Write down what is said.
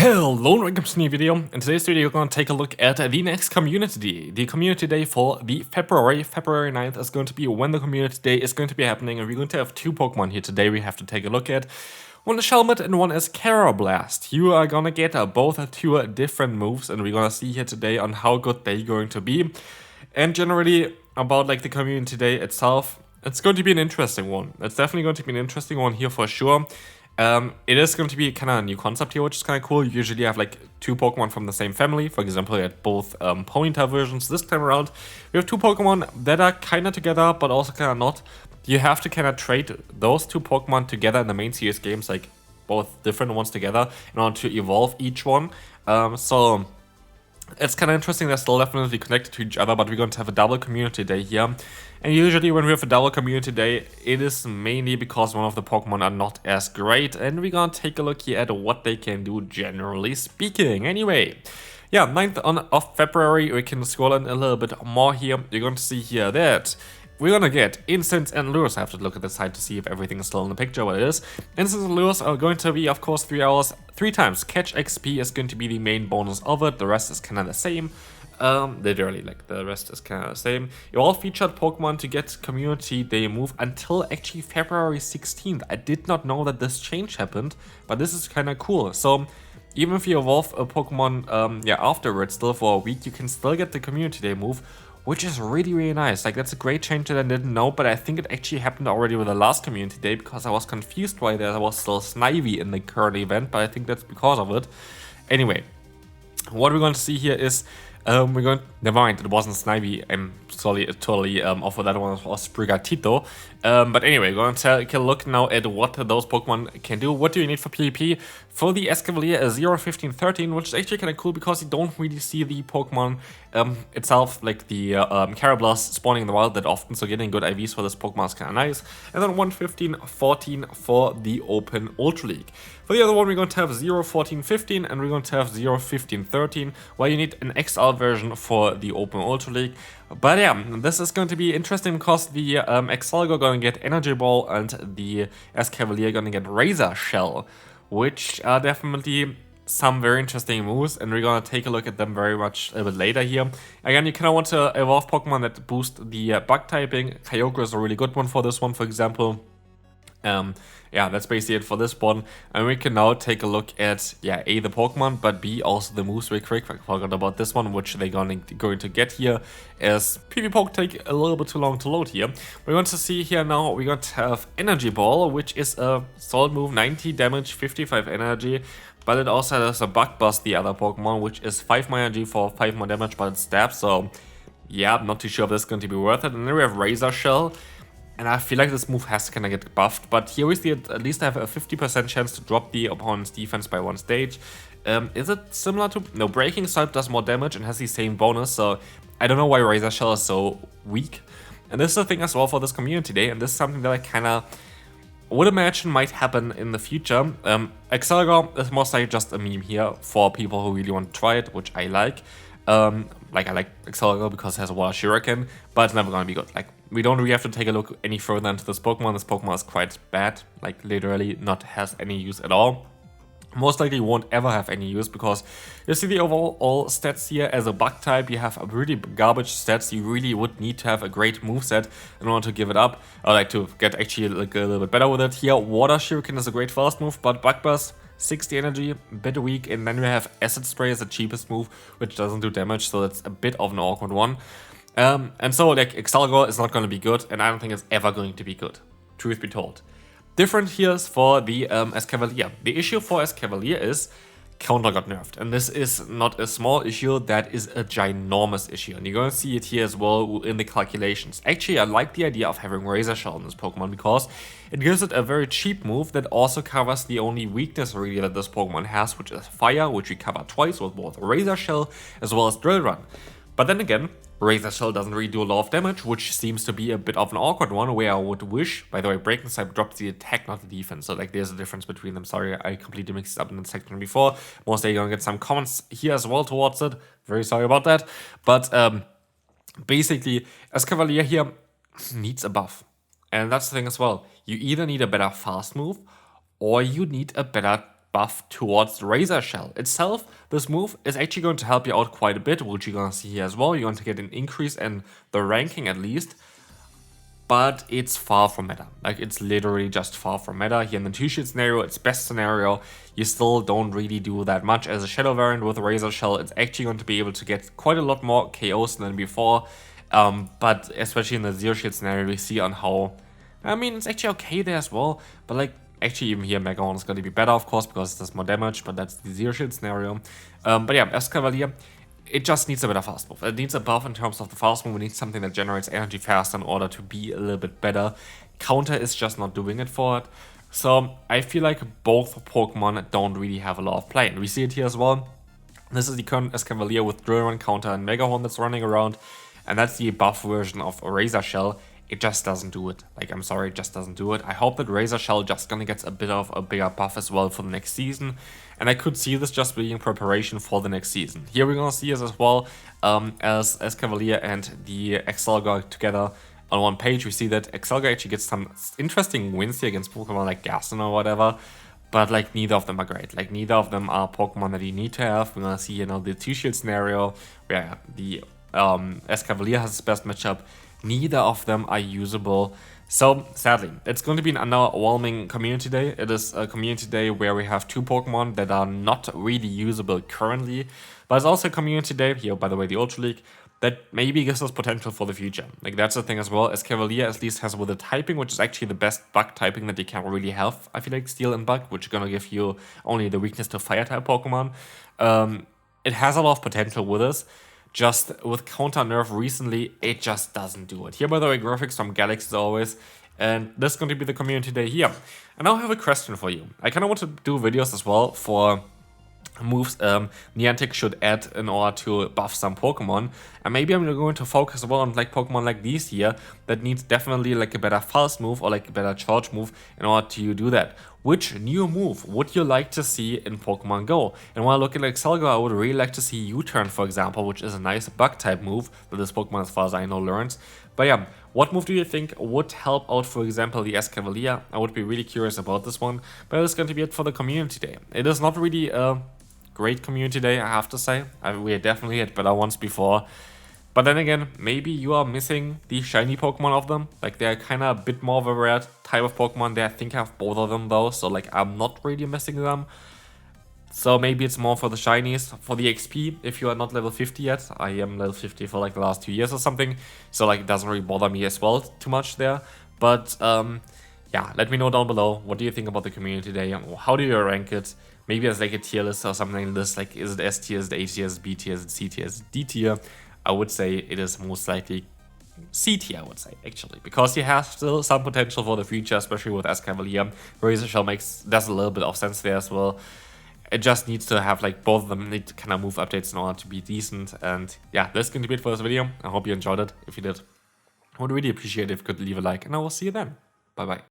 Hello, welcome to a new video. In today's video, we're going to take a look at the next community day. The community day for the February 9th is going to be when the community day is going to be happening, and we're going to have two Pokemon here today we have to take a look at. One is Shelmet and one is Karrablast. You are gonna get both two different moves, and we're gonna see here today on how good they're going to be. And generally about like the community day itself, it's going to be an interesting one. It's definitely going to be an interesting one here for sure. It is going to be kind of a new concept here, which is kind of cool. You usually have like two Pokemon from the same family. For example, you had both Ponyta versions. This time around, we have two Pokemon that are kind of together, but also kind of not. You have to kind of trade those two Pokemon together in the main series games, like both different ones together, in order to evolve each one. So it's kind of interesting. They're still definitely connected to each other, but we're going to have a double community day here. And usually when we have a double community day, it is mainly because one of the Pokemon are not as great. And we're going to take a look here at what they can do, generally speaking. Anyway, yeah, 9th of February, we can scroll in a little bit more here. You're going to see here that we're gonna get Instants and Lures. I have to look at the side to see if everything is still in the picture, but it is. Instants and Lures are going to be, of course, 3 hours, 3 times. Catch XP is going to be the main bonus of it. The rest is kind of the same. Literally, like, the rest is kind of the same. You all featured Pokemon to get Community Day move until actually February 16th. I did not know that this change happened, but this is kind of cool. So even if you evolve a Pokemon afterwards, still for a week, you can still get the Community Day move, which is really, really nice. Like, that's a great change that I didn't know, but I think it actually happened already with the last Community Day because I was confused why there was still Snivy in the current event, but I think that's because of it. Anyway, what we're going to see here is we're going. Never mind, it wasn't Snivy. I'm sorry, totally off of that one. It was Sprigatito. But anyway, we're going to take a look now at what those Pokemon can do. What do you need for PvP? For the Escavalier 0, 15, 13, which is actually kind of cool because you don't really see the Pokemon itself, like the Karrablast, spawning in the wild that often, so getting good IVs for this Pokemon is kind of nice. And then 1, 15, 14 for the Open Ultra League. For the other one, we're going to have 0, 14, 15, and we're going to have 0, 15, 13, while you need an XL version for the Open Ultra League. But yeah, this is going to be interesting because the Accelgor going to get Energy Ball and the Escavalier going to get Razor Shell, which are definitely some very interesting moves, and we're going to take a look at them very much a bit later here. Again, you kind of want to evolve Pokemon that boost the bug typing. Kyogre is a really good one for this one, for example. Yeah, that's basically it for this one. And we can now take a look at, yeah, A, the Pokemon, but B, also the moves real quick. I forgot about this one, which they're going to get here, as PvPoke take a little bit too long to load here. We're going to see here now, we're going to have Energy Ball, which is a solid move, 90 damage, 55 energy. But it also has a Bug Bust, the other Pokemon, which is 5 more energy for 5 more damage, but it stabs. So, yeah, I'm not too sure if this is going to be worth it. And then we have Razor Shell. And I feel like this move has to kind of get buffed, but here we see it, at least I have a 50% chance to drop the opponent's defense by 1 stage. Is it similar to... No, Breaking Swipe does more damage and has the same bonus, so I don't know why Razor Shell is so weak. And this is the thing as well for this community day, and this is something that I kind of would imagine might happen in the future. Accelgor is most likely just a meme here for people who really want to try it, which I like. I like Accelgor because it has a Water Shuriken, but it's never gonna be good. Like, we don't really have to take a look any further into this Pokemon. This Pokemon is quite bad, like literally not has any use at all. Most likely won't ever have any use because you see the overall stats here. As a bug type, you have a really garbage stats. You really would need to have a great moveset in order to give it up, or like to get actually like a little bit better with it. Here, Water Shuriken is a great first move, but Bug Buzz, 60 energy, a bit weak, and then we have Acid Spray as the cheapest move, which doesn't do damage, so that's a bit of an awkward one. And so, like, Accelgor is not going to be good, and I don't think it's ever going to be good, truth be told. Different here is for the Escavalier. The issue for Escavalier is Counter got nerfed, and this is not a small issue, that is a ginormous issue, and you're going to see it here as well in the calculations. Actually, I like the idea of having Razor Shell in this Pokemon because it gives it a very cheap move that also covers the only weakness really that this Pokemon has, which is Fire, which we cover twice with both Razor Shell as well as Drill Run. But then again, Razor Shell doesn't really do a lot of damage, which seems to be a bit of an awkward one, where I would wish, by the way, Breaking Swipe drops the attack, not the defense, so like there's a difference between them. Sorry, I completely mixed it up in the section before. Mostly you're gonna get some comments here as well towards it, very sorry about that. But basically, Escavalier here needs a buff, and that's the thing as well. You either need a better fast move, or you need a better buff towards Razor Shell itself. This move is actually going to help you out quite a bit, which you're going to see here as well. You're going to get an increase in the ranking at least, but it's far from meta. Like, it's literally just far from meta. Here in the 2-shield scenario, it's best scenario. You still don't really do that much. As a Shadow variant with Razor Shell, it's actually going to be able to get quite a lot more KOs than before. But especially in the 0-shield scenario, we see on how, I mean, it's actually okay there as well. But like, actually even here, Mega Horn is going to be better, of course, because it does more damage, but that's the 0-shield scenario. But yeah, Escavalier, it just needs a better fast move. It needs a buff in terms of the fast move. We need something that generates energy fast in order to be a little bit better. Counter is just not doing it for it. So I feel like both Pokemon don't really have a lot of play. And we see it here as well. This is the current Escavalier with Drill Run, Counter, and Mega Horn that's running around. And that's the buff version of Razor Shell. It just doesn't do it. Like, I'm sorry, it just doesn't do it. I hope that Razor Shell just gonna get a bit of a bigger buff as well for the next season. And I could see this just being preparation for the next season. Here we're gonna see us as well as Escavalier and the Accelgor together on one page. We see that Accelgor actually gets some interesting wins here against Pokemon like Gaston or whatever. But like, neither of them are great. Like, neither of them are Pokemon that you need to have. We're gonna see, you know, the 2-shield scenario where the Escavalier has its best matchup. Neither of them are usable. So sadly, it's going to be an underwhelming community day. It is a community day where we have 2 Pokemon that are not really usable currently. But it's also a community day, here by the way, the Ultra League, that maybe gives us potential for the future. Like, that's the thing as well. Escavalier at least has with the typing, which is actually the best bug typing that you can really have. I feel like Steel and Bug, which is going to give you only the weakness to fire type Pokemon. It has a lot of potential with us. Just with counter nerf recently, it just doesn't do it. Here, by the way, graphics from Galaxy as always. And this is going to be the community day here. And now I have a question for you. I kind of want to do videos as well for moves Niantic should add in order to buff some Pokemon. And maybe I'm going to focus as well on like Pokemon like these here that needs definitely like a better fast move or like a better charge move in order to do that. Which new move would you like to see in Pokemon Go? And when I look at Accelgor, I would really like to see U-Turn, for example, which is a nice bug type move that this Pokemon, as far as I know, learns. But yeah, what move do you think would help out, for example, the Escavalier? I would be really curious about this one. But it's going to be it for the community day. It is not really a great community day, I have to say. We definitely had better ones before. But then again, maybe you are missing the shiny Pokemon of them. Like, they're kind of a bit more of a rare type of Pokemon. I think I have both of them though, so like, I'm not really missing them. So maybe it's more for the shinies. For the XP, if you are not level 50 yet, I am level 50 for like the last 2 years or something. So like, it doesn't really bother me as well too much there. But yeah, let me know down below. What do you think about the community day? How do you rank it? Maybe as like a tier list or something like this. Like, is it S tier, is it A tier, is it B tier, is it C tier, is it D tier? I would say it is most likely C tier, I would say, actually. Because he has still some potential for the future, especially with Escavalier. Razor Shell does a little bit of sense there as well. It just needs to have, like, both of them need to kind of move updates in order to be decent. And yeah, that's going to be it for this video. I hope you enjoyed it. If you did, I would really appreciate it if you could leave a like. And I will see you then. Bye-bye.